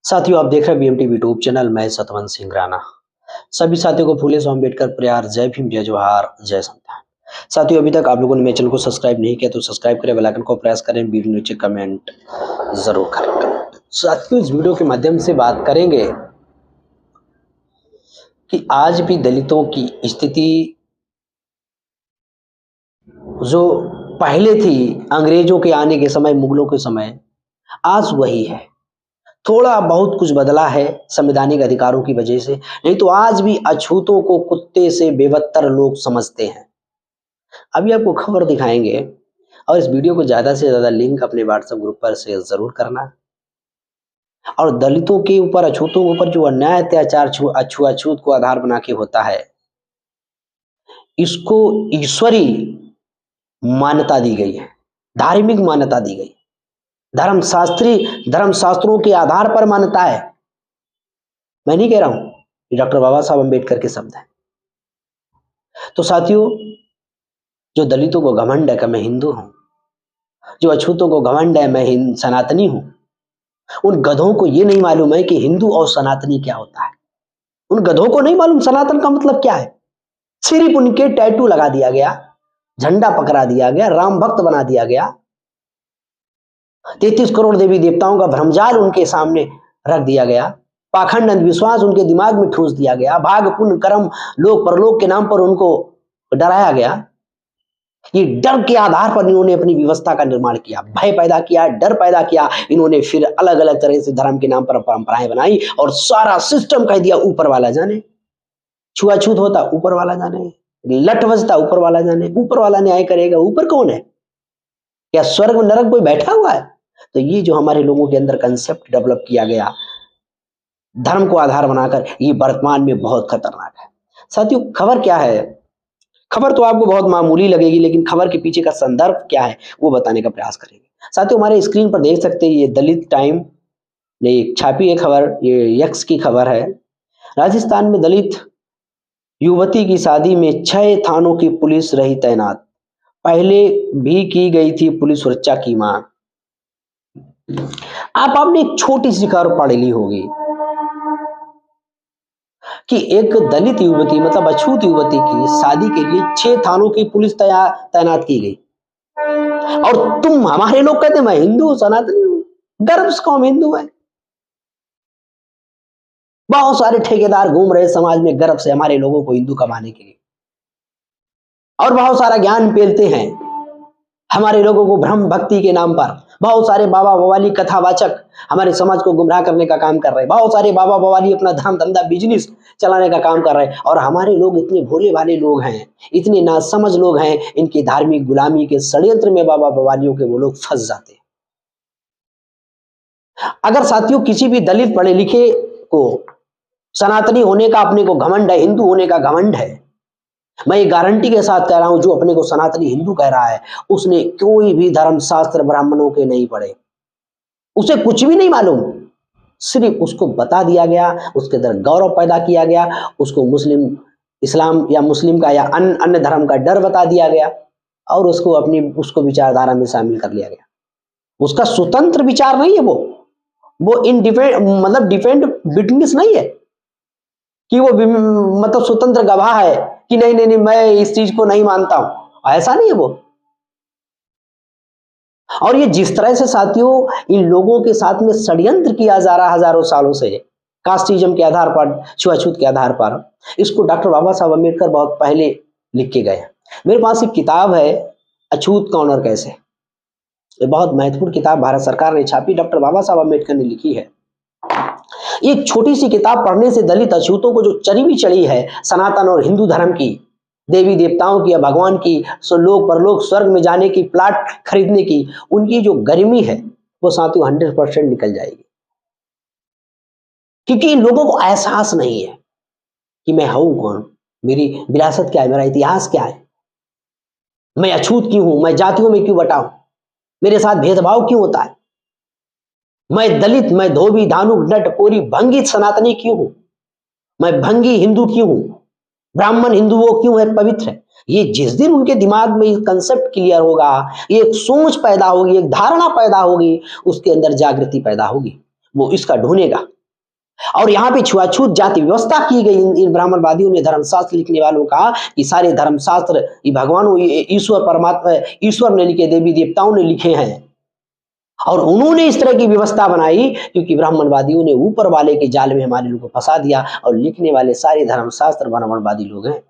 साथियों, आप देख रहे हैं बीएमटी यूट्यूब चैनल। मैं सतवंत सिंह राणा। सभी साथियों को फूले सो अम्बेडकर प्यार, जय भीम, जय जोहार, जय संविधान। साथियों, अभी तक आप लोगों ने मेरे चैनल को सब्सक्राइब नहीं किया तो सब्सक्राइब करें, बेल आइकन को प्रेस करें, वीडियो नीचे कमेंट जरूर करें। साथियों, इस वीडियो के माध्यम से बात करेंगे कि आज भी दलितों की स्थिति जो पहले थी अंग्रेजों के आने के समय, मुगलों के समय, आज वही है। थोड़ा बहुत कुछ बदला है संवैधानिक अधिकारों की वजह से, नहीं तो आज भी अछूतों को कुत्ते से बेबत्तर लोग समझते हैं। अभी आपको खबर दिखाएंगे और इस वीडियो को ज्यादा से ज्यादा लिंक अपने व्हाट्सएप ग्रुप पर शेयर जरूर करना। और दलितों के ऊपर, अछूतों के ऊपर जो अन्याय अत्याचार अछूत को आधार बना के होता है, इसको ईश्वरी मान्यता दी गई है, धार्मिक मान्यता दी गई, धर्म शास्त्रों के आधार पर मान्यता है। मैं नहीं कह रहा हूं, ये डॉक्टर बाबा साहब अम्बेडकर के शब्द हैं। तो साथियों, जो दलितों को घमंड है कि मैं हिंदू हूं, जो अछूतों को घमंड है मैं सनातनी हूं, उन गधों को ये नहीं मालूम है कि हिंदू और सनातनी क्या होता है। उन गधों को नहीं मालूम सनातन का मतलब क्या है। सिर्फ उनके टैटू लगा दिया गया, झंडा पकड़ा दिया गया, राम भक्त बना दिया गया, 33 करोड़ देवी देवताओं का भ्रमजाल उनके सामने रख दिया गया, पाखंड अंधविश्वास उनके दिमाग में ठूस दिया गया, भाग पुण्य कर्म लोक परलोक के नाम पर उनको डराया गया। ये डर के आधार पर इन्होंने अपनी व्यवस्था का निर्माण किया, भय पैदा किया, डर पैदा किया इन्होंने। फिर अलग अलग तरह से धर्म के नाम पर परंपराएं बनाई और सारा सिस्टम कह दिया ऊपर वाला जाने। छुआछूत होता ऊपर वाला जाने, लठ बजता ऊपर वाला जाने, ऊपर वाला न्याय करेगा। ऊपर कौन है? क्या स्वर्ग नरक कोई बैठा हुआ है? तो ये जो हमारे लोगों के अंदर कंसेप्ट डेवलप किया गया धर्म को आधार बनाकर, ये वर्तमान में बहुत खतरनाक है। साथियों, खबर क्या है? खबर तो आपको बहुत मामूली लगेगी, लेकिन खबर के पीछे का संदर्भ क्या है वो बताने का प्रयास करेंगे। साथियों, हमारे स्क्रीन पर देख सकते हैं, ये दलित टाइम ने छापी है खबर, ये यक्स की खबर है। राजस्थान में दलित युवती की शादी में 6 थानों की पुलिस रही तैनात, पहले भी की गई थी पुलिस सुरक्षा की मांग। आपने एक छोटी सी खबर पढ़ ली होगी कि एक दलित युवती, मतलब अछूत युवती की शादी के लिए 6 थानों की पुलिस तैनात की गई। और तुम, हमारे लोग कहते हैं मैं हिंदू सनातनी हूं, गर्व से कौन हिंदू है। बहुत सारे ठेकेदार घूम रहे समाज में गर्व से हमारे लोगों को हिंदू कमाने के लिए, और बहुत सारा ज्ञान पेलते हैं हमारे लोगों को भ्रम भक्ति के नाम पर। बहुत सारे बाबा बवाली कथावाचक हमारे समाज को गुमराह करने का काम कर रहे हैं। बहुत सारे बाबा बवाली अपना धर्म धंधा बिजनेस चलाने का काम कर रहे हैं। और हमारे लोग इतने भोले भाले लोग हैं, इतने नासमझ लोग हैं, इनकी धार्मिक गुलामी के षड्यंत्र में बाबा बवालियों के वो लोग फंस जाते हैं। अगर साथियों किसी भी दलित पढ़े लिखे को सनातनी होने का अपने को घमंड है, हिंदू होने का घमंड है, मैं ये गारंटी के साथ कह रहा हूं, जो अपने को सनातनी हिंदू कह रहा है उसने कोई भी धर्म शास्त्र ब्राह्मणों के नहीं पढ़े, उसे कुछ भी नहीं मालूम। सिर्फ उसको बता दिया गया, उसके अंदर गौरव पैदा किया गया, उसको मुस्लिम, इस्लाम या मुस्लिम का या अन्य धर्म का डर बता दिया गया और उसको विचारधारा में शामिल कर लिया गया। उसका स्वतंत्र विचार नहीं है, वो मतलब डिफेंड विटनेस नहीं है कि वो मतलब स्वतंत्र गवाह है कि नहीं नहीं नहीं मैं इस चीज को नहीं मानता हूं, ऐसा नहीं है वो। और ये जिस तरह से साथियों इन लोगों के साथ में षड्यंत्र किया जा रहा हजारों सालों से, कास्टिज्म के आधार पर, छुआछूत के आधार पर, इसको डॉक्टर बाबा साहब अम्बेडकर बहुत पहले लिख के गए। मेरे पास एक किताब है, अछूत कौन और कैसे। ये बहुत महत्वपूर्ण किताब भारत सरकार ने छापी, डॉक्टर बाबा साहब अम्बेडकर ने लिखी है। एक छोटी सी किताब पढ़ने से दलित अछूतों को जो चरी भी चढ़ी है सनातन और हिंदू धर्म की, देवी देवताओं की या भगवान की, लोक परलोक स्वर्ग में जाने की, प्लाट खरीदने की, उनकी जो गर्मी है वो साथियों 100% निकल जाएगी। क्योंकि इन लोगों को एहसास नहीं है कि मैं हूं कौन, मेरी विरासत क्या है, मेरा इतिहास क्या है, मैं अछूत क्यों हूं, मैं जातियों में क्यों बटा हूं, मेरे साथ भेदभाव क्यों होता है, मैं दलित, मैं धोबी धानुक नट कोरी भंगी सनातनी क्यों हूं, मैं भंगी हिंदू क्यों हूं, ब्राह्मण हिंदू वो क्यों है पवित्र है। ये जिस दिन उनके दिमाग में ये कंसेप्ट क्लियर होगा, ये एक सोच पैदा होगी, एक धारणा पैदा होगी, उसके अंदर जागृति पैदा होगी, वो इसका ढूंढेगा और यहाँ पे छुआछूत जाति व्यवस्था की गई। इन ब्राह्मणवादियों ने, धर्मशास्त्र लिखने वालों का, कि सारे धर्मशास्त्र ये भगवान, ईश्वर परमात्मा, ईश्वर ने लिखे, देवी देवताओं ने लिखे हैं, और उन्होंने इस तरह की व्यवस्था बनाई क्योंकि ब्राह्मणवादियों ने ऊपर वाले के जाल में हमारे लोगों को फंसा दिया, और लिखने वाले सारे धर्मशास्त्र ब्राह्मणवादी लोग हैं।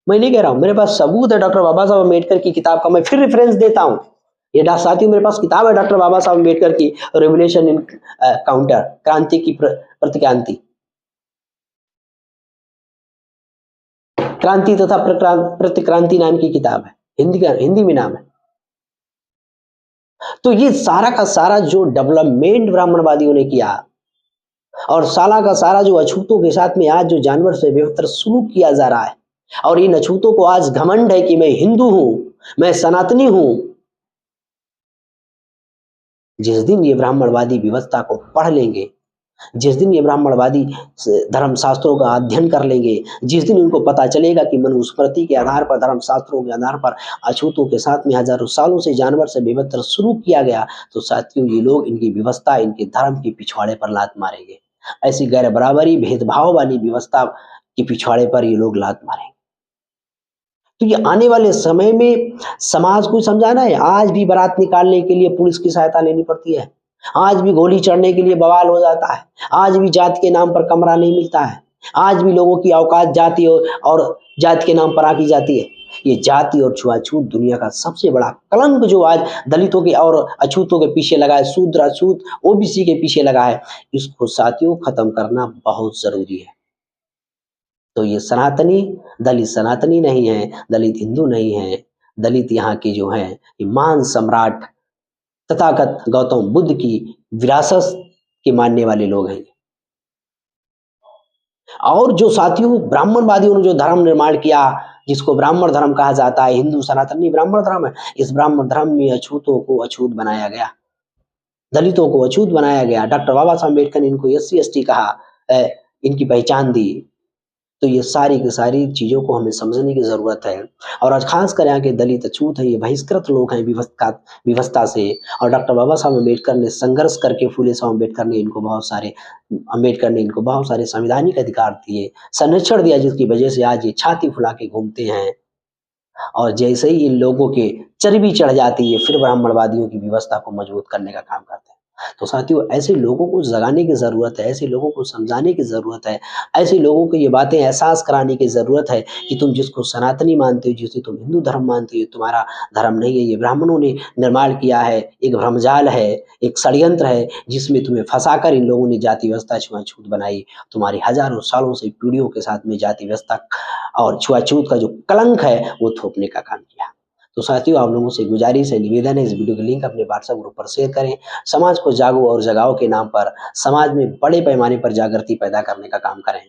मैं नहीं कह रहा हूं, मेरे पास सबूत है डॉक्टर बाबा साहब अम्बेडकर की किताब का, मैं फिर रेफरेंस देता हूं। ये साथियों, मेरे पास किताब है डॉक्टर बाबा साहब अम्बेडकर की, रेवोल्यूशन इन काउंटर, क्रांति की प्रतिक्रांति, क्रांति तथा प्रतिक्रांति नाम की किताब है, हिंदी में नाम है। तो ये सारा का सारा जो डेवलपमेंट ब्राह्मणवादियों ने किया, और साला का सारा जो अछूतों के साथ में आज जो जानवर से बेहतर सुलूक किया जा रहा है, और इन अछूतों को आज घमंड है कि मैं हिंदू हूं, मैं सनातनी हूं। जिस दिन ये ब्राह्मणवादी व्यवस्था को पढ़ लेंगे, जिस दिन ये ब्राह्मणवादी धर्मशास्त्रों का अध्ययन कर लेंगे, जिस दिन उनको पता चलेगा कि मनुस्मृति के आधार पर, धर्मशास्त्रों के आधार पर अछूतों के साथ में हजारों सालों से जानवर से बेहतर सुलूक किया गया, तो साथियों ये लोग इनकी व्यवस्था, इनके धर्म के पिछवाड़े पर लात मारेंगे। ऐसी गैर बराबरी, भेदभाव वाली व्यवस्था के पिछवाड़े पर ये लोग लात मारेंगे। तो ये आने वाले समय में समाज को समझाना है। आज भी बारात निकालने के लिए पुलिस की सहायता लेनी पड़ती है, आज भी गोली चढ़ने के लिए बवाल हो जाता है, आज भी जाति के नाम पर कमरा नहीं मिलता है, आज भी लोगों की औकात जाति और जाति के नाम पर आकी जाती है। ये जाति और छुआछूत दुनिया का सबसे बड़ा कलंक जो आज दलितों के और अछूतों के पीछे लगा है, शूद्र अछूत ओबीसी के पीछे लगा है, इसको साथियों खत्म करना बहुत जरूरी है। तो ये सनातनी, दलित सनातनी नहीं है, दलित हिंदू नहीं है, दलित यहाँ के जो हैं ये महान सम्राट तथागत गौतम बुद्ध की विरासत के मानने वाले लोग हैं। और जो साथियों ब्राह्मणवादियों ने जो धर्म निर्माण किया, जिसको ब्राह्मण धर्म कहा जाता है, हिंदू सनातनी ब्राह्मण धर्म है, इस ब्राह्मण धर्म में अछूतों को अछूत बनाया गया, दलितों को अछूत बनाया गया। डॉक्टर बाबा साहब अम्बेडकर ने इनको SC ST कहा, इनकी पहचान दी। तो ये सारी की सारी चीज़ों को हमें समझने की ज़रूरत है। और आज खासकर यहाँ के दलित अछूत है, ये बहिष्कृत लोग हैं व्यवस्था से। और डॉक्टर बाबा साहब अम्बेडकर ने संघर्ष करके, फूले साहब अम्बेडकर ने इनको बहुत सारे संवैधानिक अधिकार दिए, संरक्षण दिया, जिसकी वजह से आज ये छाती फुला के घूमते हैं। और जैसे ही इन लोगों के चर्बी चढ़ जाती है, फिर ब्राह्मणवादियों की व्यवस्था को मजबूत करने का काम करते हैं। तो साथियों ऐसे लोगों को जगाने की ज़रूरत है, ऐसे लोगों को समझाने की ज़रूरत है, ऐसे लोगों को ये बातें एहसास कराने की ज़रूरत है कि तुम जिसको सनातनी मानते हो, जिसे तुम हिंदू धर्म मानते हो, तुम्हारा धर्म नहीं है। ये ब्राह्मणों ने निर्माण किया है, एक भ्रमजाल है, एक षड्यंत्र है, जिसमें तुम्हें फंसाकर इन लोगों ने जाति व्यवस्था, छुआछूत बनाई। तुम्हारी हजारों सालों से पीढ़ियों के साथ में जाति व्यवस्था और छुआछूत का जो कलंक है वो थोपने का काम किया। तो साथियों आप लोगों से गुजारिश है, निवेदन है, इस वीडियो के लिंक अपने व्हाट्सएप ग्रुप पर शेयर करें। समाज को जागो और जगाओ के नाम पर समाज में बड़े पैमाने पर जागृति पैदा करने का काम करें,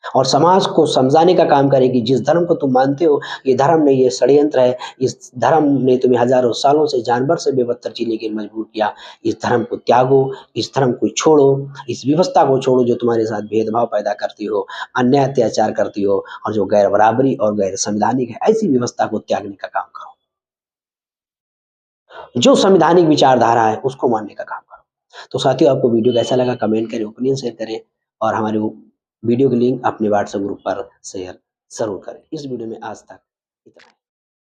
और समाज को समझाने का काम करें कि जिस धर्म को तुम मानते हो ये धर्म नहीं, ये षड्यंत्र है। इस धर्म ने तुम्हें हजारों सालों से जानवर से बेबदतर जीने के लिए मजबूर किया। इस धर्म को त्यागो, इस धर्म को छोड़ो, इस व्यवस्था को छोड़ो जो तुम्हारे साथ भेदभाव पैदा करती हो, अन्याय अत्याचार करती हो, और जो गैर बराबरी और गैर संवैधानिक है, ऐसी व्यवस्था को त्यागने का काम करो। जो संवैधानिक विचारधारा है उसको मानने का काम करो। तो साथियों आपको वीडियो कैसा लगा कमेंट करें, ओपिनियन शेयर करें, और हमारे वीडियो के लिंक अपने व्हाट्सएप ग्रुप पर शेयर जरूर करें। इस वीडियो में आज तक इतना ही।